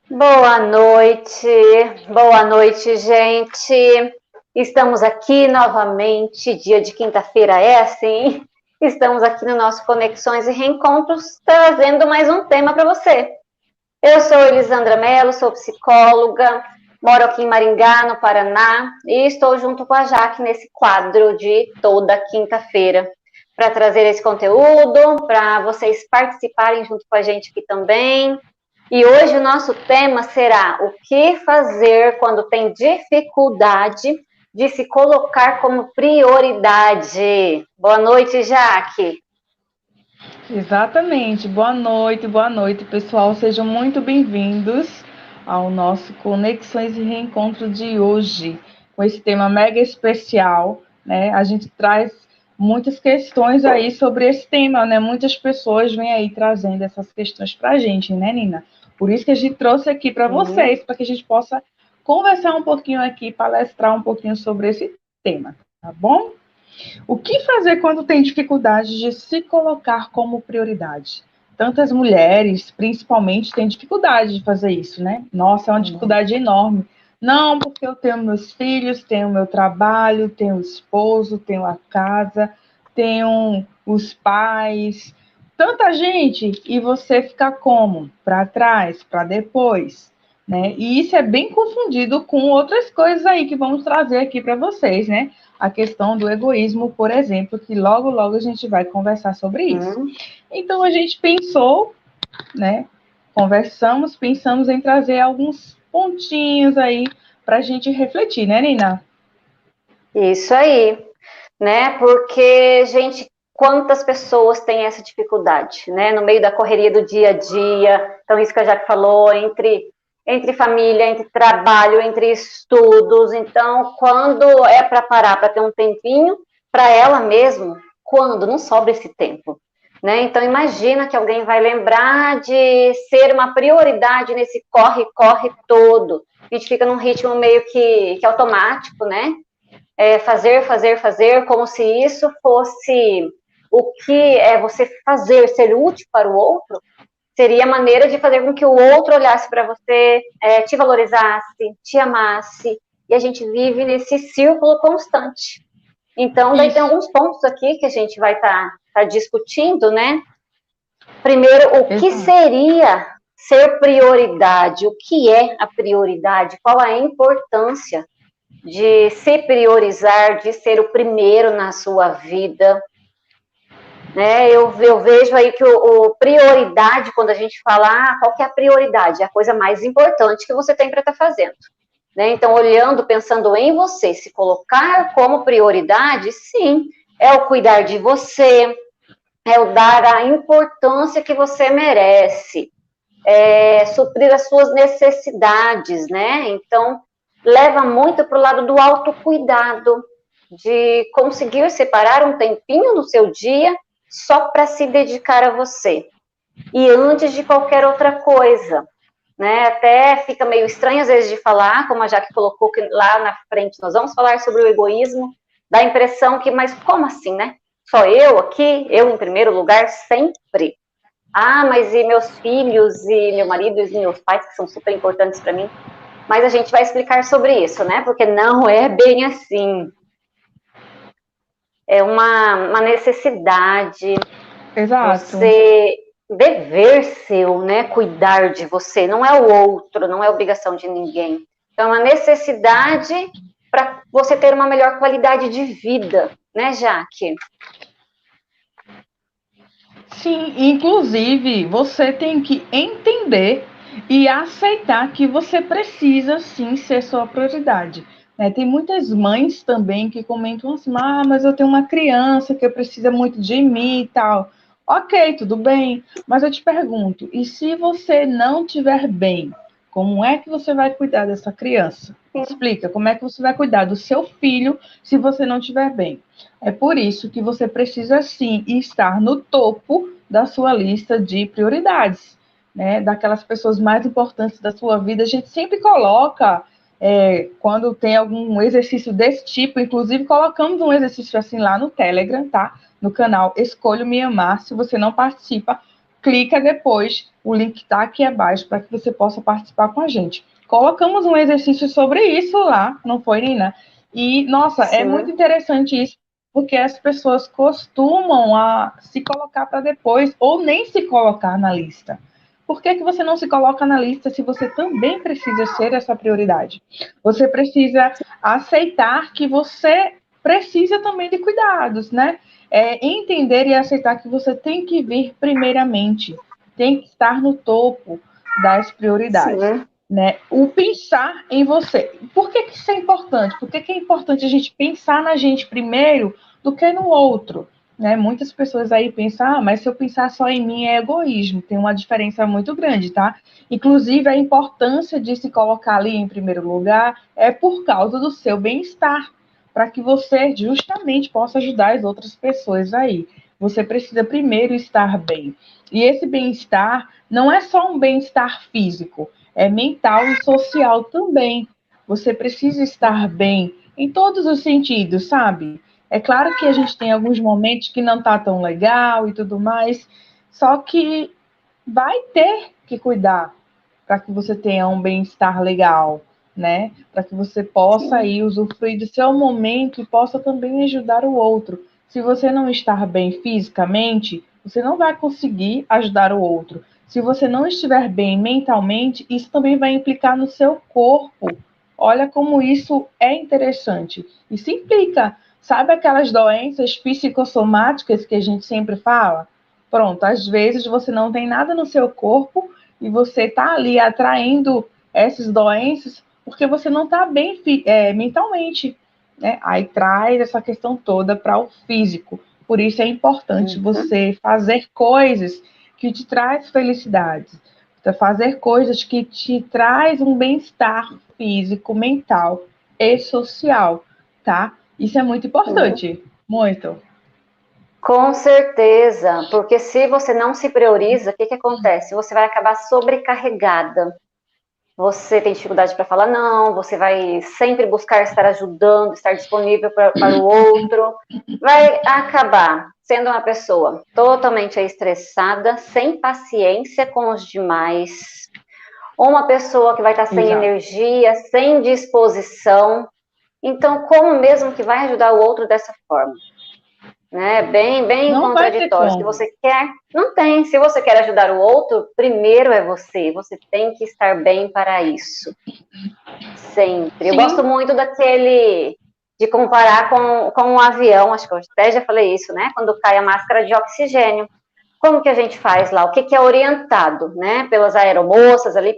Boa noite, gente. Estamos aqui novamente, dia de quinta-feira é assim. Estamos aqui no nosso Conexões e Reencontros, trazendo mais um tema para você. Eu sou Elisandra Mello, sou psicóloga, moro aqui em Maringá, no Paraná, e estou junto com a Jaque nesse quadro de toda quinta-feira, para trazer esse conteúdo, para vocês participarem junto com a gente aqui também. E hoje o nosso tema será o que fazer quando tem dificuldade de se colocar como prioridade. Boa noite, Jaque. Exatamente. Boa noite, pessoal. Sejam muito bem-vindos ao nosso Conexões e Reencontro de hoje, com esse tema mega especial, né? A gente traz muitas questões aí sobre esse tema, né? Muitas pessoas vêm aí trazendo essas questões para a gente, né, Nina? Por isso que a gente trouxe aqui para vocês, para que a gente possa conversar um pouquinho aqui, palestrar um pouquinho sobre esse tema, tá bom? O que fazer quando tem dificuldade de se colocar como prioridade? Tantas mulheres, principalmente, têm dificuldade de fazer isso, né? Nossa, é uma dificuldade enorme. Não, porque eu tenho meus filhos, tenho meu trabalho, tenho o esposo, tenho a casa, tenho os pais, tanta gente, e você fica como? Para trás, para depois, né? E isso é bem confundido com outras coisas aí que vamos trazer aqui para vocês, né? A questão do egoísmo, por exemplo, que logo, logo a gente vai conversar sobre isso. Então, a gente pensou, né? Pensamos em trazer alguns pontinhos aí para a gente refletir, né, Nina? Isso aí, né? Porque, gente, quantas pessoas têm essa dificuldade, né? No meio da correria do dia a dia. Então, isso que a Jaque falou, entre família, entre trabalho, entre estudos. Então, quando é para parar, para ter um tempinho para ela mesmo, quando não sobra esse tempo, né? Então, imagina que alguém vai lembrar de ser uma prioridade nesse corre-corre todo. A gente fica num ritmo meio que automático, né? Fazer, como se isso fosse o que é você fazer, ser útil para o outro, seria a maneira de fazer com que o outro olhasse para você, te valorizasse, te amasse, e a gente vive nesse círculo constante. Então, daí tem Isso. alguns pontos aqui que a gente vai tá discutindo, né? Primeiro, o que Exato. seria ser prioridade? O que é a prioridade? Qual a importância de se priorizar, de ser o primeiro na sua vida, né? Eu vejo aí que o prioridade, quando a gente fala, qual que é a prioridade? É a coisa mais importante que você tem para estar fazendo, né? Então, olhando, pensando em você, se colocar como prioridade, sim, é o cuidar de você, é o dar a importância que você merece, suprir as suas necessidades, né? Então, leva muito para o lado do autocuidado, de conseguir separar um tempinho no seu dia só para se dedicar a você. E antes de qualquer outra coisa, né? Até fica meio estranho às vezes de falar, como a Jaque colocou que lá na frente nós vamos falar sobre o egoísmo, dá a impressão que, mas como assim, né? Só eu aqui, eu em primeiro lugar, sempre. Ah, mas e meus filhos, e meu marido, e meus pais, que são super importantes para mim. Mas a gente vai explicar sobre isso, né? Porque não é bem assim. É uma necessidade, Exato. você dever seu, né? Cuidar de você, não é o outro, não é obrigação de ninguém. Então, é uma necessidade para você ter uma melhor qualidade de vida, né, Jaque? Sim, inclusive, você tem que entender e aceitar que você precisa sim ser sua prioridade. Né? Tem muitas mães também que comentam assim: ah, mas eu tenho uma criança que precisa muito de mim e tal. Ok, tudo bem, mas eu te pergunto: e se você não estiver bem, como é que você vai cuidar dessa criança? Sim. Explica, como é que você vai cuidar do seu filho se você não estiver bem? É por isso que você precisa sim estar no topo da sua lista de prioridades, né? Daquelas pessoas mais importantes da sua vida. A gente sempre coloca, quando tem algum exercício desse tipo, inclusive colocamos um exercício assim lá no Telegram, tá? No canal Escolho Me Amar. Se você não participa, clica depois, o link está aqui abaixo para que você possa participar com a gente. Colocamos um exercício sobre isso lá, não foi, Nina? E, nossa, é muito interessante isso, porque as pessoas costumam a se colocar para depois, ou nem se colocar na lista. Por que você não se coloca na lista se você também precisa ser essa prioridade? Você precisa aceitar que você precisa também de cuidados, né? Entender e aceitar que você tem que vir primeiramente, tem que estar no topo das prioridades. Sim. Né? O pensar em você. Por que isso é importante? Por que é importante a gente pensar na gente primeiro do que no outro? Né? Muitas pessoas aí pensam, mas se eu pensar só em mim é egoísmo. Tem uma diferença muito grande, tá? Inclusive, a importância de se colocar ali em primeiro lugar é por causa do seu bem-estar, para que você justamente possa ajudar as outras pessoas aí. Você precisa primeiro estar bem. E esse bem-estar não é só um bem-estar físico, é mental e social também. Você precisa estar bem em todos os sentidos, sabe? É claro que a gente tem alguns momentos que não tá tão legal e tudo mais, só que vai ter que cuidar para que você tenha um bem-estar legal, né? Para que você possa aí usufruir do seu momento e possa também ajudar o outro. Se você não estar bem fisicamente, você não vai conseguir ajudar o outro. Se você não estiver bem mentalmente, isso também vai implicar no seu corpo. Olha como isso é interessante. Isso implica, sabe aquelas doenças psicossomáticas que a gente sempre fala? Pronto, às vezes você não tem nada no seu corpo e você está ali atraindo essas doenças porque você não está bem mentalmente, né? Aí traz essa questão toda para o físico. Por isso é importante você fazer coisas que te traz felicidade, fazer coisas que te traz um bem-estar físico, mental e social, tá? Isso é muito importante, muito. Com certeza, porque se você não se prioriza, o que acontece? Você vai acabar sobrecarregada. Você tem dificuldade para falar não, você vai sempre buscar estar ajudando, estar disponível para o outro. Vai acabar sendo uma pessoa totalmente estressada, sem paciência com os demais. Ou uma pessoa que vai estar sem energia, sem disposição. Então, como mesmo que vai ajudar o outro dessa forma? Né? Bem não contraditório. Se você quer, não tem. Se você quer ajudar o outro, primeiro é você. Você tem que estar bem para isso. Sempre. Sim. Eu gosto muito daquele de comparar com um avião, acho que eu até já falei isso, né? Quando cai a máscara de oxigênio. Como que a gente faz lá? O que é orientado, né? Pelas aeromoças ali,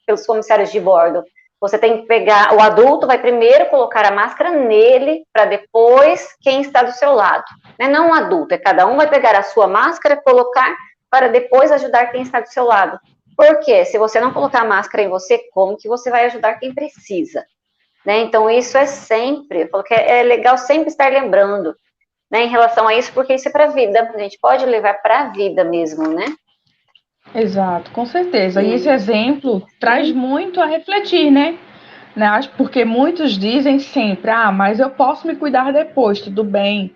pelos comissários de bordo. Você tem que pegar, o adulto vai primeiro colocar a máscara nele, para depois quem está do seu lado. Não um adulto, cada um vai pegar a sua máscara, colocar, para depois ajudar quem está do seu lado. Por quê? Se você não colocar a máscara em você, como que você vai ajudar quem precisa? Então, isso é sempre, eu falo que é legal sempre estar lembrando, em relação a isso, porque isso é para a vida, a gente pode levar para a vida mesmo, né? Exato, com certeza. E esse exemplo traz muito a refletir, né? Porque muitos dizem sempre, mas eu posso me cuidar depois, tudo bem.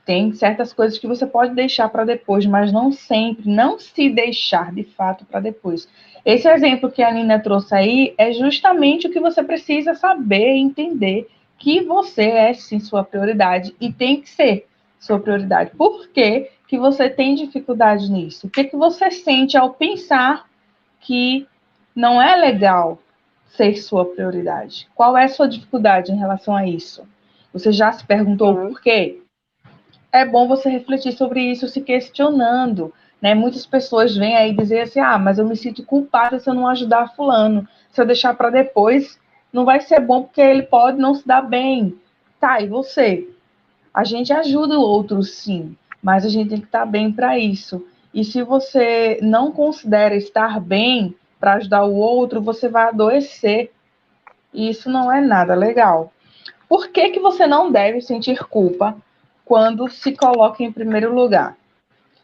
Tem certas coisas que você pode deixar para depois, mas não sempre, não se deixar de fato para depois. Esse exemplo que a Nina trouxe aí é justamente o que você precisa saber e entender, que você é sim sua prioridade e tem que ser sua prioridade. Por que você tem dificuldade nisso? O que você sente ao pensar que não é legal ser sua prioridade? Qual é a sua dificuldade em relação a isso? Você já se perguntou por quê? É bom você refletir sobre isso, se questionando, né? Muitas pessoas vêm aí dizer assim, mas eu me sinto culpada se eu não ajudar fulano. Se eu deixar para depois, não vai ser bom porque ele pode não se dar bem. Tá, e você? A gente ajuda o outro, sim, mas a gente tem que estar bem para isso. E se você não considera estar bem para ajudar o outro, você vai adoecer. E isso não é nada legal. Por que você não deve sentir culpa quando se coloca em primeiro lugar?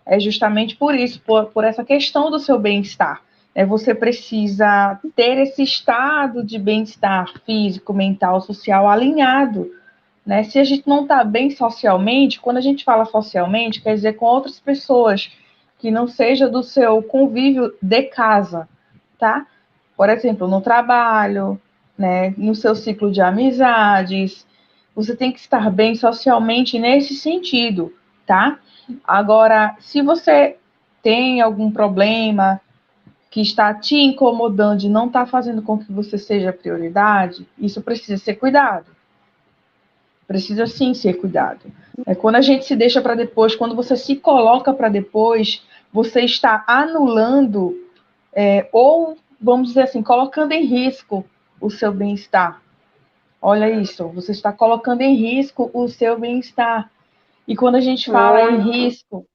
É justamente por isso, por essa questão do seu bem-estar. Você precisa ter esse estado de bem-estar físico, mental, social alinhado. Né? Se a gente não está bem socialmente, quando a gente fala socialmente, quer dizer com outras pessoas, que não seja do seu convívio de casa, tá? Por exemplo, no trabalho, né, no seu ciclo de amizades, você tem que estar bem socialmente nesse sentido, tá? Agora, se você tem algum problema que está te incomodando e não está fazendo com que você seja prioridade, isso precisa ser cuidado. Precisa sim ser cuidado. É quando a gente se deixa para depois, quando você se coloca para depois, você está anulando ou, vamos dizer assim, colocando em risco o seu bem-estar. Olha isso, você está colocando em risco o seu bem-estar. E quando a gente fala em risco,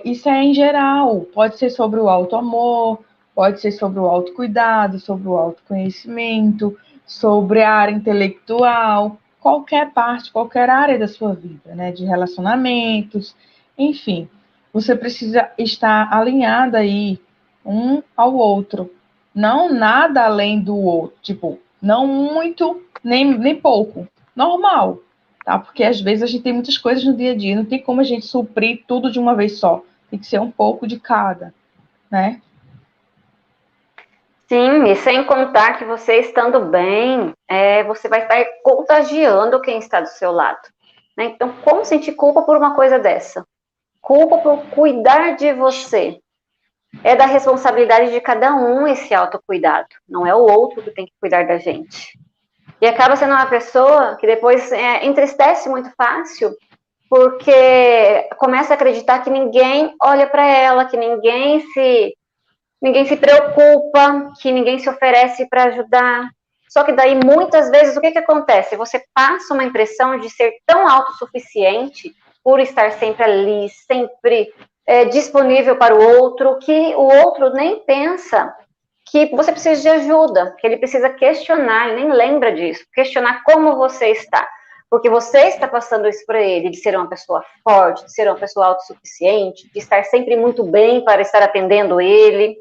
isso é em geral. Pode ser sobre o auto-amor, pode ser sobre o autocuidado, sobre o autoconhecimento, sobre a área intelectual, qualquer parte, qualquer área da sua vida, né? De relacionamentos, enfim. Você precisa estar alinhada aí um ao outro. Não nada além do outro. Tipo, não muito, nem pouco. Normal, tá? Porque às vezes a gente tem muitas coisas no dia a dia, não tem como a gente suprir tudo de uma vez só. Tem que ser um pouco de cada, né? Sim, e sem contar que você estando bem, você vai estar contagiando quem está do seu lado. Né? Então, como sentir culpa por uma coisa dessa? Culpa por cuidar de você. É da responsabilidade de cada um esse autocuidado. Não é o outro que tem que cuidar da gente. E acaba sendo uma pessoa que depois entristece muito fácil, porque começa a acreditar que ninguém olha para ela, que ninguém se preocupa, que ninguém se oferece para ajudar. Só que daí, muitas vezes, o que acontece? Você passa uma impressão de ser tão autossuficiente por estar sempre ali, sempre disponível para o outro, que o outro nem pensa que você precisa de ajuda, que ele precisa questionar, ele nem lembra disso, questionar como você está. Porque você está passando isso para ele, de ser uma pessoa forte, de ser uma pessoa autossuficiente, de estar sempre muito bem para estar atendendo ele.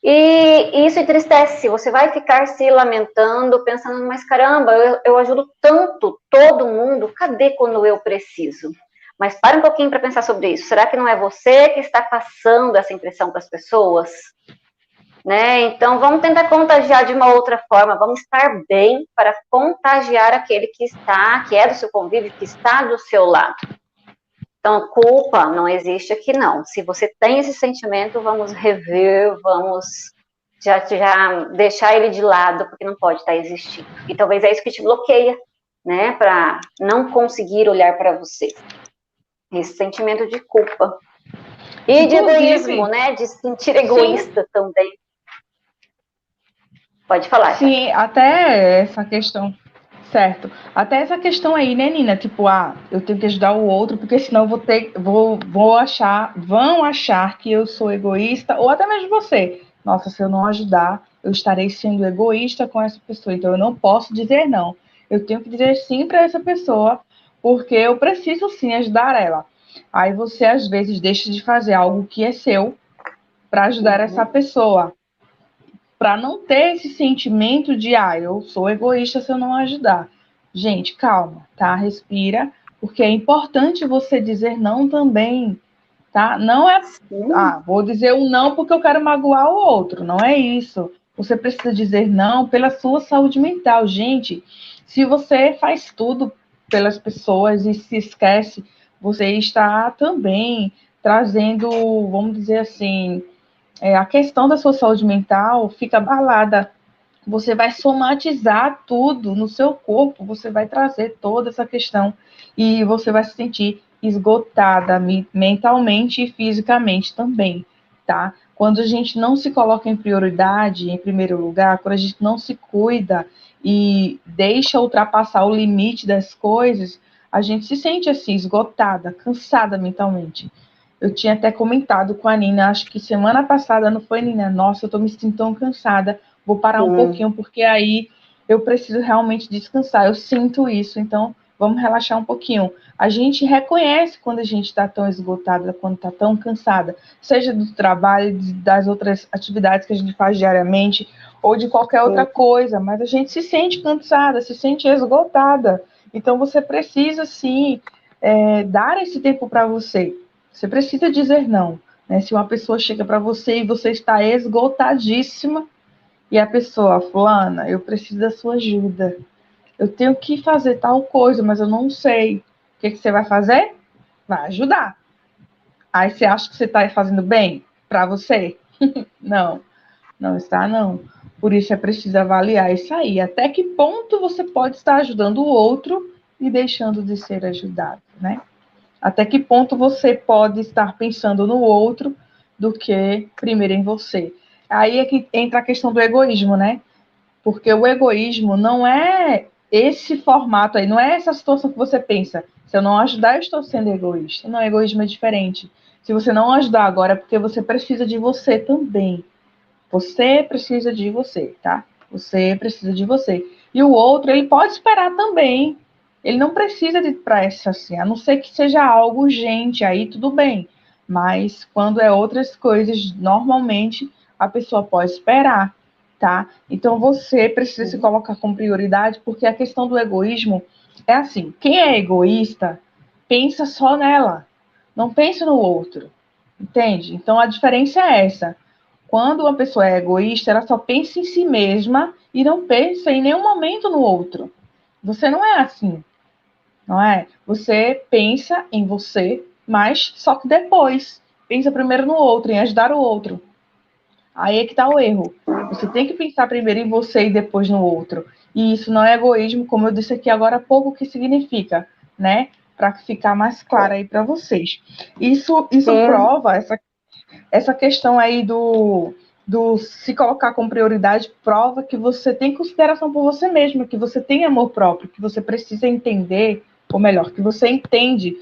E isso entristece, você vai ficar se lamentando, pensando, mas caramba, eu ajudo tanto todo mundo, cadê quando eu preciso? Mas para um pouquinho para pensar sobre isso, será que não é você que está passando essa impressão para as pessoas? Né? Então vamos tentar contagiar de uma outra forma, vamos estar bem para contagiar aquele que é do seu convívio, que está do seu lado. Então, culpa não existe aqui, não. Se você tem esse sentimento, vamos rever, vamos já deixar ele de lado, porque não pode estar existindo. E talvez é isso que te bloqueia, né? Para não conseguir olhar para você. Esse sentimento de culpa. E de egoísmo, né? De se sentir egoísta sim. Também. Pode falar. Sim, até essa questão. Certo. Até essa questão aí, né, Nina? Tipo, eu tenho que ajudar o outro, porque senão vão achar que eu sou egoísta, ou até mesmo você. Nossa, se eu não ajudar, eu estarei sendo egoísta com essa pessoa. Então, eu não posso dizer não. Eu tenho que dizer sim para essa pessoa, porque eu preciso sim ajudar ela. Aí você, às vezes, deixa de fazer algo que é seu para ajudar essa pessoa. Para não ter esse sentimento de, eu sou egoísta se eu não ajudar. Gente, calma, tá? Respira, porque é importante você dizer não também, tá? Não é, vou dizer um não porque eu quero magoar o outro, não é isso. Você precisa dizer não pela sua saúde mental. Gente, se você faz tudo pelas pessoas e se esquece, você está também trazendo, vamos dizer assim, a questão da sua saúde mental fica abalada. Você vai somatizar tudo no seu corpo, você vai trazer toda essa questão e você vai se sentir esgotada mentalmente e fisicamente também, tá? Quando a gente não se coloca em prioridade, em primeiro lugar, quando a gente não se cuida e deixa ultrapassar o limite das coisas, a gente se sente assim, esgotada, cansada mentalmente. Eu tinha até comentado com a Nina, acho que semana passada, não foi, Nina? Nossa, eu tô me sentindo tão cansada, vou parar um pouquinho, porque aí eu preciso realmente descansar. Eu sinto isso, então vamos relaxar um pouquinho. A gente reconhece quando a gente está tão esgotada, quando está tão cansada, seja do trabalho, das outras atividades que a gente faz diariamente, ou de qualquer outra coisa, mas a gente se sente cansada, se sente esgotada. Então você precisa, sim, dar esse tempo para você. Você precisa dizer não. Né? Se uma pessoa chega para você e você está esgotadíssima, e a pessoa, fulana, eu preciso da sua ajuda. Eu tenho que fazer tal coisa, mas eu não sei. O que você vai fazer? Vai ajudar. Aí você acha que você está fazendo bem para você? Não, não está não. Por isso é preciso avaliar isso aí. Até que ponto você pode estar ajudando o outro e deixando de ser ajudado, né? Até que ponto você pode estar pensando no outro do que primeiro em você. Aí é que entra a questão do egoísmo, né? Porque o egoísmo não é esse formato aí, não é essa situação que você pensa. Se eu não ajudar, eu estou sendo egoísta. Não, egoísmo é diferente. Se você não ajudar agora, é porque você precisa de você também. Você precisa de você, tá? Você precisa de você. E o outro, ele pode esperar também. Ele não precisa de pressa assim, a não ser que seja algo urgente, aí tudo bem. Mas quando é outras coisas, normalmente a pessoa pode esperar, tá? Então você precisa se colocar como prioridade, porque a questão do egoísmo é assim: quem é egoísta pensa só nela, não pensa no outro, entende? Então a diferença é essa. Quando uma pessoa é egoísta, ela só pensa em si mesma e não pensa em nenhum momento no outro. Você não é assim, não é? Você pensa em você, mas só que depois. Pensa primeiro no outro, em ajudar o outro. Aí é que está o erro. Você tem que pensar primeiro em você e depois no outro. E isso não é egoísmo, como eu disse aqui agora há pouco, o que significa, né? Para ficar mais claro aí para vocês. Isso prova essa questão aí do se colocar como prioridade, prova que você tem consideração por você mesmo, que você tem amor próprio, que você precisa entender, ou melhor, que você entende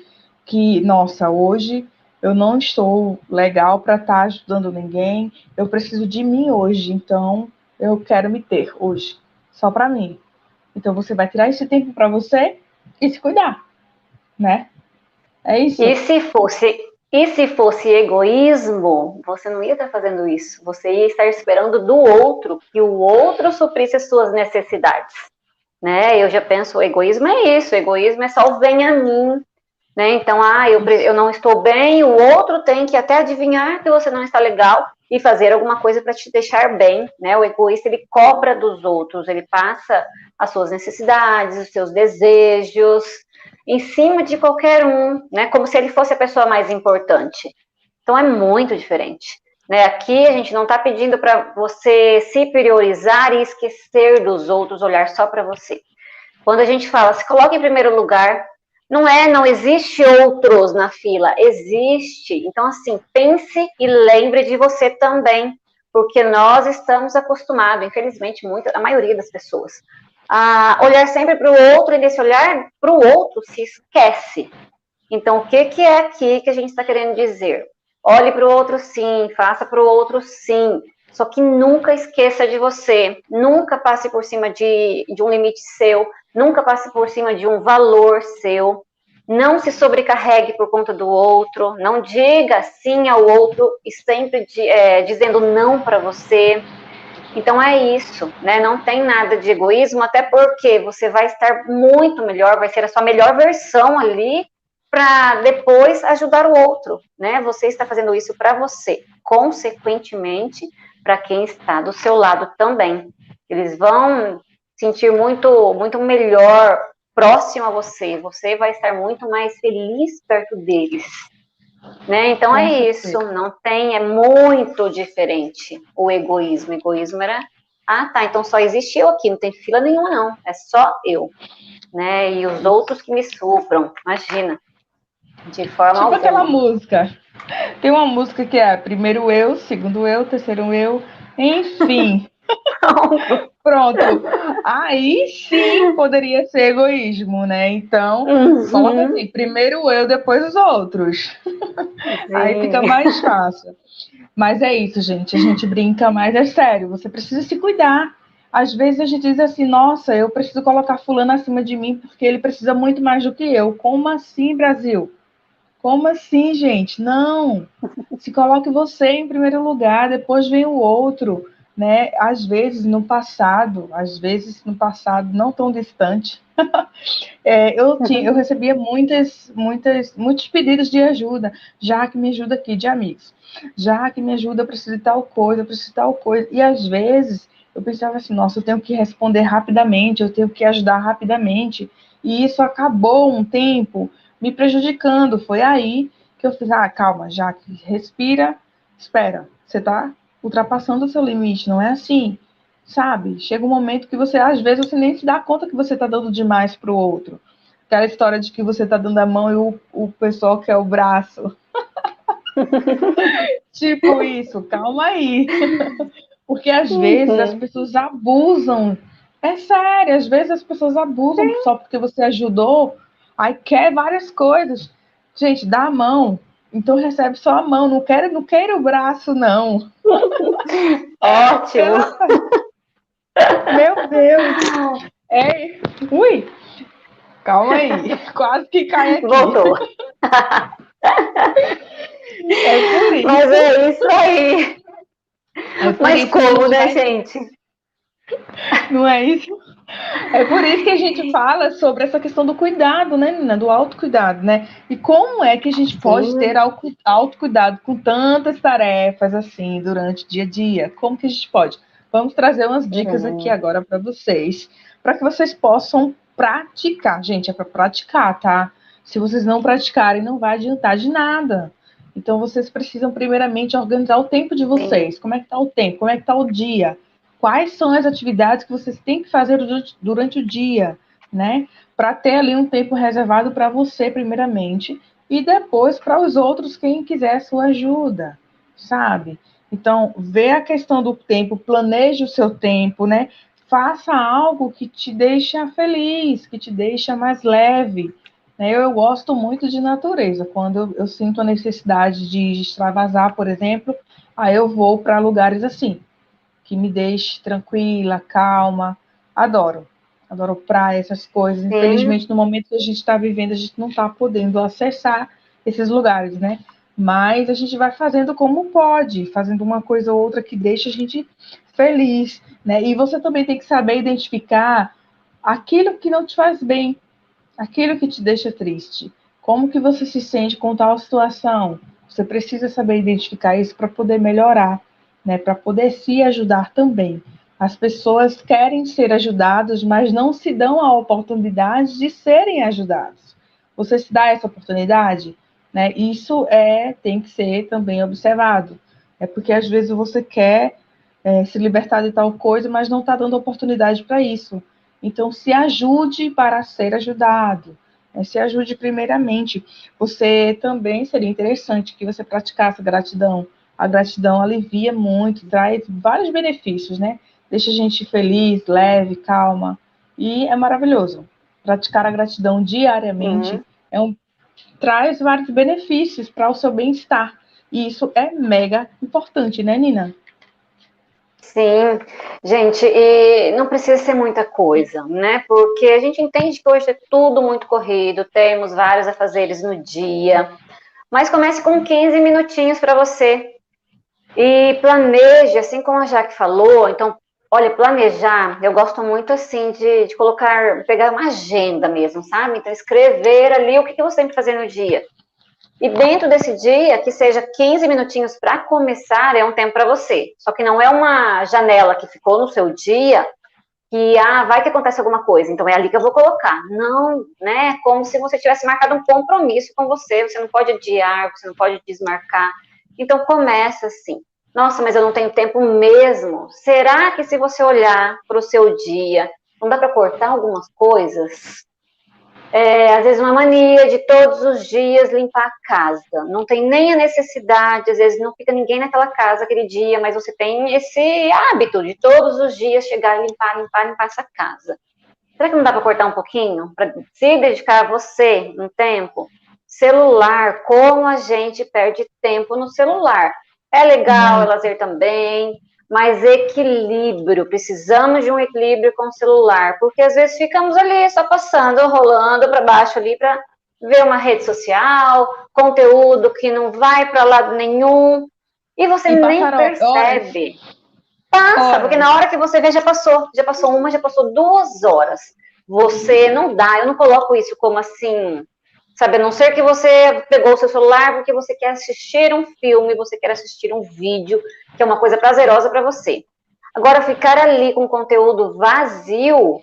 que, nossa, hoje eu não estou legal para estar ajudando ninguém, eu preciso de mim hoje, então eu quero me ter hoje, só para mim. Então você vai tirar esse tempo para você e se cuidar, né? É isso. E se fosse egoísmo, você não ia estar fazendo isso. Você ia estar esperando do outro que o outro suprisse as suas necessidades, né? Eu já penso, o egoísmo é isso. O egoísmo é só o vem a mim, né? Então, eu não estou bem, o outro tem que até adivinhar que você não está legal e fazer alguma coisa para te deixar bem, né? O egoísta, ele cobra dos outros, ele passa as suas necessidades, os seus desejos em cima de qualquer um, né? Como se ele fosse a pessoa mais importante. Então é muito diferente, né? Aqui a gente não está pedindo para você se priorizar e esquecer dos outros, olhar só para você. Quando a gente fala, se coloque em primeiro lugar, não existe outros na fila, existe. Então, assim, pense e lembre de você também, porque nós estamos acostumados, infelizmente, a maioria das pessoas, a olhar sempre para o outro e nesse olhar para o outro se esquece. Então, o que é aqui que a gente está querendo dizer? Olhe para o outro sim, faça para o outro sim, só que nunca esqueça de você, nunca passe por cima de um limite seu, nunca passe por cima de um valor seu, não se sobrecarregue por conta do outro, não diga sim ao outro e sempre dizendo não para você. Então é isso, né? Não tem nada de egoísmo, até porque você vai estar muito melhor, vai ser a sua melhor versão ali para depois ajudar o outro, né? Você está fazendo isso para você, consequentemente, para quem está do seu lado também. Eles vão sentir muito, muito melhor próximo a você. Você vai estar muito mais feliz perto deles, né? Então Com é isso, certeza. não tem, é muito diferente o egoísmo. O egoísmo era, tá, então só existe eu aqui, não tem fila nenhuma não, é só eu, né? E os outros que me supram, imagina, de forma Tipo aquela alguma. música. Tem uma música que é primeiro eu, segundo eu, terceiro eu, enfim. Pronto. Aí sim poderia ser egoísmo, né? Então, coloca Uhum, assim, primeiro eu, depois os outros. Aí fica sim. mais fácil. Mas é isso, gente. A gente brinca, mas é sério. Você precisa se cuidar. Às vezes a gente diz assim, nossa, eu preciso colocar fulano acima de mim porque ele precisa muito mais do que eu. Como assim, Brasil? Como assim, gente? Não. Se coloque você em primeiro lugar, depois vem o outro, né? Às vezes no passado não tão distante, Eu recebia muitos pedidos de ajuda, já que me ajuda aqui, de amigos. Já que me ajuda, eu preciso de tal coisa, eu preciso de tal coisa. E às vezes eu pensava assim, nossa, eu tenho que responder rapidamente, eu tenho que ajudar rapidamente. E isso acabou um tempo me prejudicando. Foi aí que eu fiz, calma, Jaque, respira, espera, você está ultrapassando o seu limite, não é assim, sabe? Chega um momento que você, às vezes, você nem se dá conta que você está dando demais para o outro. Aquela história de que você está dando a mão e o pessoal quer o braço. Tipo isso, calma aí. Porque às vezes as pessoas abusam. É sério, às vezes as pessoas abusam só porque você ajudou, aí quer várias coisas. Gente, dá a mão, então recebe só a mão, não quero o braço, não. Ótimo. Meu Deus. Ui, calma aí, quase que cai aqui. Voltou. É por isso. Mas é isso aí. Mas como, né, gente? Não é isso? É por isso que a gente fala sobre essa questão do cuidado, né, Nina? Do autocuidado, né? E como é que a gente pode ter autocuidado com tantas tarefas assim durante o dia a dia? Como que a gente pode? Vamos trazer umas dicas aqui agora para vocês possam praticar. Gente, é para praticar, tá? Se vocês não praticarem, não vai adiantar de nada. Então, vocês precisam, primeiramente, organizar o tempo de vocês. Como é que está o tempo? Como é que está o dia? Quais são as atividades que vocês têm que fazer durante o dia, né? Para ter ali um tempo reservado para você, primeiramente, e depois para os outros, quem quiser sua ajuda, sabe? Então, vê a questão do tempo, planeje o seu tempo, né? Faça algo que te deixa feliz, que te deixa mais leve. Eu gosto muito de natureza. Quando eu sinto a necessidade de extravasar, por exemplo, aí eu vou para lugares assim, que me deixe tranquila, calma. Adoro. Adoro praia, essas coisas. Infelizmente, no momento que a gente está vivendo, a gente não está podendo acessar esses lugares, né? Mas a gente vai fazendo como pode, fazendo uma coisa ou outra que deixa a gente feliz, né? E você também tem que saber identificar aquilo que não te faz bem, aquilo que te deixa triste. Como que você se sente com tal situação? Você precisa saber identificar isso para poder melhorar, né? Para poder se ajudar também. As pessoas querem ser ajudadas, mas não se dão a oportunidade de serem ajudados. Você se dá essa oportunidade, né? Isso tem que ser também observado. É porque às vezes você quer se libertar de tal coisa, mas não está dando oportunidade para isso. Então, se ajude para ser ajudado. Se ajude primeiramente. Você também seria interessante que você praticasse gratidão. A gratidão alivia muito, traz vários benefícios, né? Deixa a gente feliz, leve, calma. E é maravilhoso. Praticar a gratidão diariamente traz vários benefícios para o seu bem-estar. E isso é mega importante, né, Nina? Sim, gente, e não precisa ser muita coisa, né? Porque a gente entende que hoje é tudo muito corrido, temos vários afazeres no dia, mas comece com 15 minutinhos para você e planeje, assim como a Jaque falou. Então, olha, planejar, eu gosto muito assim de colocar, pegar uma agenda mesmo, sabe? Então, escrever ali o que você tem que fazer no dia. E dentro desse dia, que seja 15 minutinhos para começar, é um tempo para você. Só que não é uma janela que ficou no seu dia que, vai que acontece alguma coisa, então é ali que eu vou colocar. Não, né? Como se você tivesse marcado um compromisso com você não pode adiar, você não pode desmarcar. Então começa assim. Nossa, mas eu não tenho tempo mesmo. Será que se você olhar para o seu dia, não dá para cortar algumas coisas? Às vezes uma mania de todos os dias limpar a casa. Não tem nem a necessidade, às vezes não fica ninguém naquela casa aquele dia, mas você tem esse hábito de todos os dias chegar e limpar essa casa. Será que não dá para cortar um pouquinho? Para se dedicar a você um tempo? Celular, como a gente perde tempo no celular. É legal, é lazer também, mas equilíbrio, precisamos de um equilíbrio com o celular, porque às vezes ficamos ali só passando, rolando para baixo ali para ver uma rede social, conteúdo que não vai para lado nenhum, e você nem percebe. Passa, porque na hora que você vê já passou 1, já passou 2 horas. você não dá, eu não coloco isso como assim, sabe, a não ser que você pegou o seu celular porque você quer assistir um filme, você quer assistir um vídeo, que é uma coisa prazerosa para você. Agora, ficar ali com conteúdo vazio,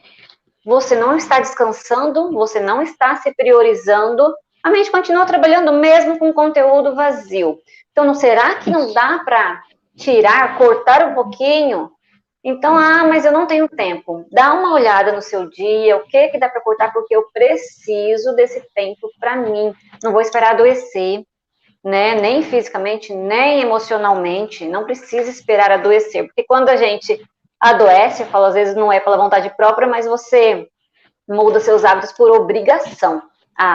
você não está descansando, você não está se priorizando, a mente continua trabalhando mesmo com conteúdo vazio. Então, não será que não dá para tirar, cortar um pouquinho? Então, mas eu não tenho tempo. Dá uma olhada no seu dia, o que dá para cortar, porque eu preciso desse tempo para mim. Não vou esperar adoecer, né? Nem fisicamente, nem emocionalmente. Não precisa esperar adoecer, porque quando a gente adoece, eu falo, às vezes não é pela vontade própria, mas você muda seus hábitos por obrigação.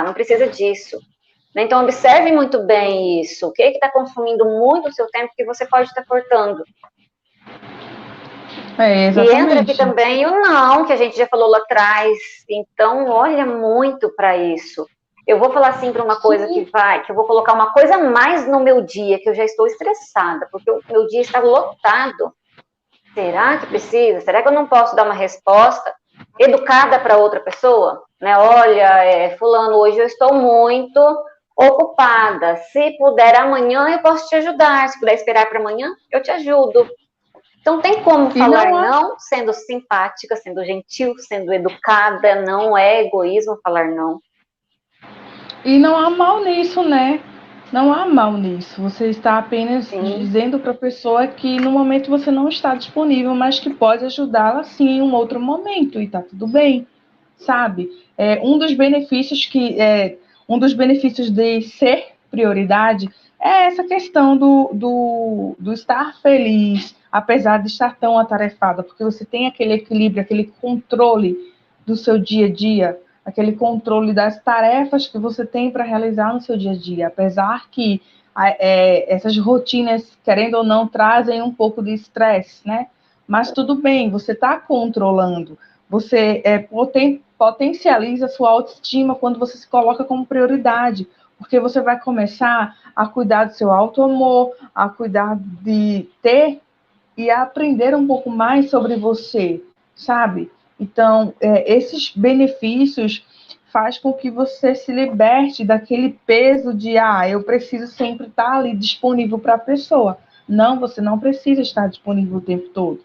Não precisa disso. Então, observe muito bem isso. O que está consumindo muito o seu tempo que você pode estar cortando? E entra aqui também o não, que a gente já falou lá atrás. Então, olha muito para isso. Eu vou falar assim para uma coisa que eu vou colocar uma coisa a mais no meu dia, que eu já estou estressada, porque o meu dia está lotado. Será que precisa? Será que eu não posso dar uma resposta educada para outra pessoa? Né? Olha, fulano, hoje eu estou muito ocupada. Se puder amanhã, eu posso te ajudar. Se puder esperar para amanhã, eu te ajudo. Então, tem como falar não, sendo simpática, sendo gentil, sendo educada. Não é egoísmo falar não. E não há mal nisso, né? Não há mal nisso. Você está apenas dizendo para a pessoa que no momento você não está disponível, mas que pode ajudá-la sim em um outro momento e tá tudo bem, sabe? Um dos benefícios de ser prioridade é essa questão do estar feliz, apesar de estar tão atarefada, porque você tem aquele equilíbrio, aquele controle do seu dia a dia, aquele controle das tarefas que você tem para realizar no seu dia a dia, apesar que essas rotinas, querendo ou não, trazem um pouco de estresse, né? Mas tudo bem, você está controlando, você potencializa a sua autoestima quando você se coloca como prioridade, porque você vai começar a cuidar do seu auto-amor, a cuidar de ter e a aprender um pouco mais sobre você, sabe? Então, esses benefícios faz com que você se liberte daquele peso de, eu preciso sempre estar ali disponível para a pessoa. Não, você não precisa estar disponível o tempo todo,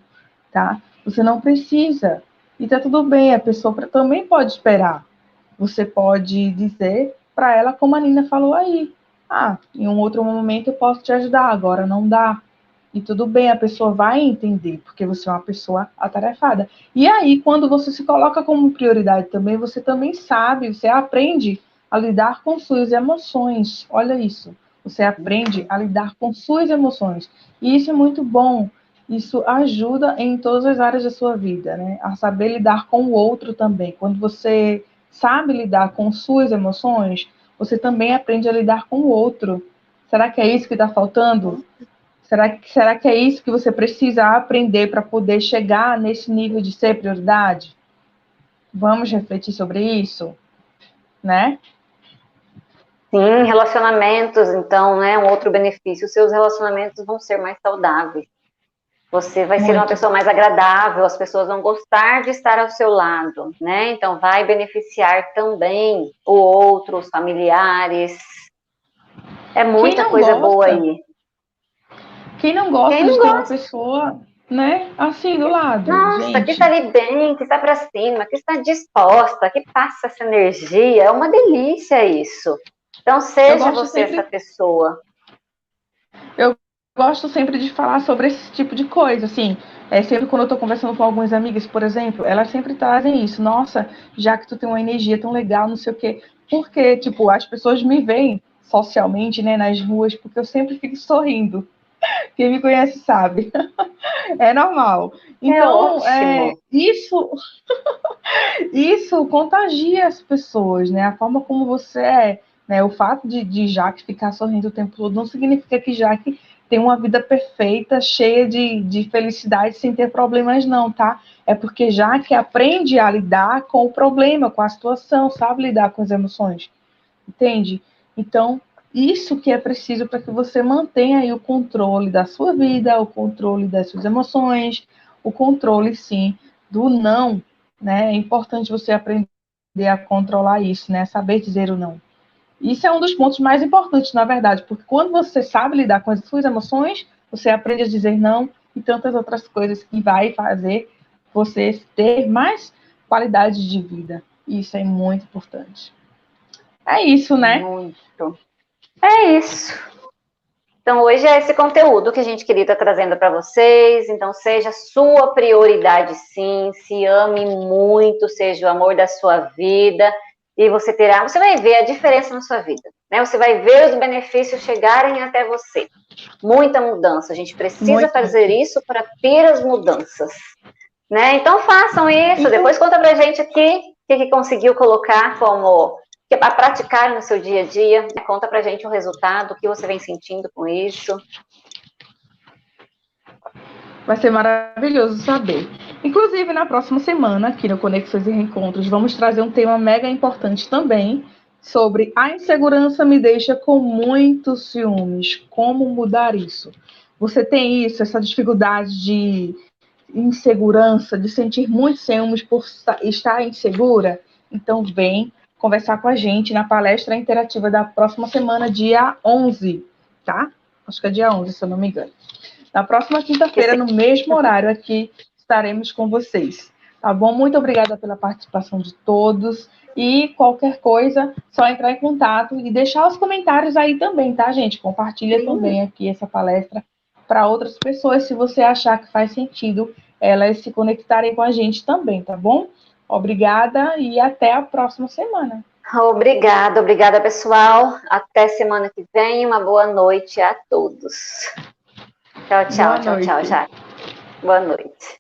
tá? Você não precisa. E tá tudo bem, a pessoa também pode esperar. Você pode dizer para ela, como a Nina falou aí, em um outro momento eu posso te ajudar, agora não dá. E tudo bem, a pessoa vai entender, porque você é uma pessoa atarefada. E aí, quando você se coloca como prioridade também, você também sabe, você aprende a lidar com suas emoções. Olha isso. Você aprende a lidar com suas emoções. E isso é muito bom. Isso ajuda em todas as áreas da sua vida, né? A saber lidar com o outro também. Quando você sabe lidar com suas emoções, você também aprende a lidar com o outro. Será que é isso que está faltando? Será que é isso que você precisa aprender para poder chegar nesse nível de ser prioridade? Vamos refletir sobre isso, né? Sim, relacionamentos, então, né? Um outro benefício, os seus relacionamentos vão ser mais saudáveis. Você vai ser uma pessoa mais agradável, as pessoas vão gostar de estar ao seu lado, né? Então, vai beneficiar também o outro, os familiares. É muita coisa boa aí. Quem não gosta de ter uma pessoa, né, assim do lado? Nossa, gente. que está ali bem, que está para cima, que está disposta, que passa essa energia. É uma delícia isso. Então, seja você essa pessoa. Eu gosto sempre de falar sobre esse tipo de coisa, assim. Sempre quando eu estou conversando com algumas amigas, por exemplo, elas sempre trazem isso. Nossa, já que tu tem uma energia tão legal, não sei o quê. Porque, tipo, as pessoas me veem socialmente, né, nas ruas, porque eu sempre fico sorrindo. Quem me conhece sabe. É normal. Então, isso contagia as pessoas, né? A forma como você é, né? O fato de Jaque ficar sorrindo o tempo todo não significa que Jaque tem uma vida perfeita, cheia de felicidade, sem ter problemas, não, tá? É porque Jaque aprende a lidar com o problema, com a situação, sabe lidar com as emoções. Entende? Então, isso que é preciso para que você mantenha aí o controle da sua vida, o controle das suas emoções, o controle, sim, do não, né? É importante você aprender a controlar isso, né? Saber dizer o não. Isso é um dos pontos mais importantes, na verdade, porque quando você sabe lidar com as suas emoções, você aprende a dizer não e tantas outras coisas que vai fazer você ter mais qualidade de vida. Isso é muito importante. É isso, né? Muito. É isso. Então, hoje é esse conteúdo que a gente queria estar trazendo para vocês. Então, seja sua prioridade, sim. Se ame muito, seja o amor da sua vida. E você vai ver a diferença na sua vida, né? Você vai ver os benefícios chegarem até você. Muita mudança. A gente precisa fazer isso para ter as mudanças, né? Então, façam isso. Depois conta pra gente aqui o que conseguiu colocar como a praticar no seu dia a dia. Conta pra gente o resultado, o que você vem sentindo com isso. Vai ser maravilhoso saber. Inclusive, na próxima semana, aqui no Conexões e Reencontros, vamos trazer um tema mega importante também sobre a insegurança me deixa com muitos ciúmes. Como mudar isso? Você tem isso, essa dificuldade de insegurança, de sentir muitos ciúmes por estar insegura? Então, vem conversar com a gente na palestra interativa da próxima semana, dia 11, tá? Acho que é dia 11, se eu não me engano. Na próxima quinta-feira, no mesmo horário aqui, estaremos com vocês. Tá bom? Muito obrigada pela participação de todos. E qualquer coisa, só entrar em contato e deixar os comentários aí também, tá, gente? Compartilha também aqui essa palestra para outras pessoas, se você achar que faz sentido elas se conectarem com a gente também, tá bom? Obrigada e até a próxima semana. Obrigada, pessoal. Até semana que vem. Uma boa noite a todos. Tchau, Jaque. Boa noite.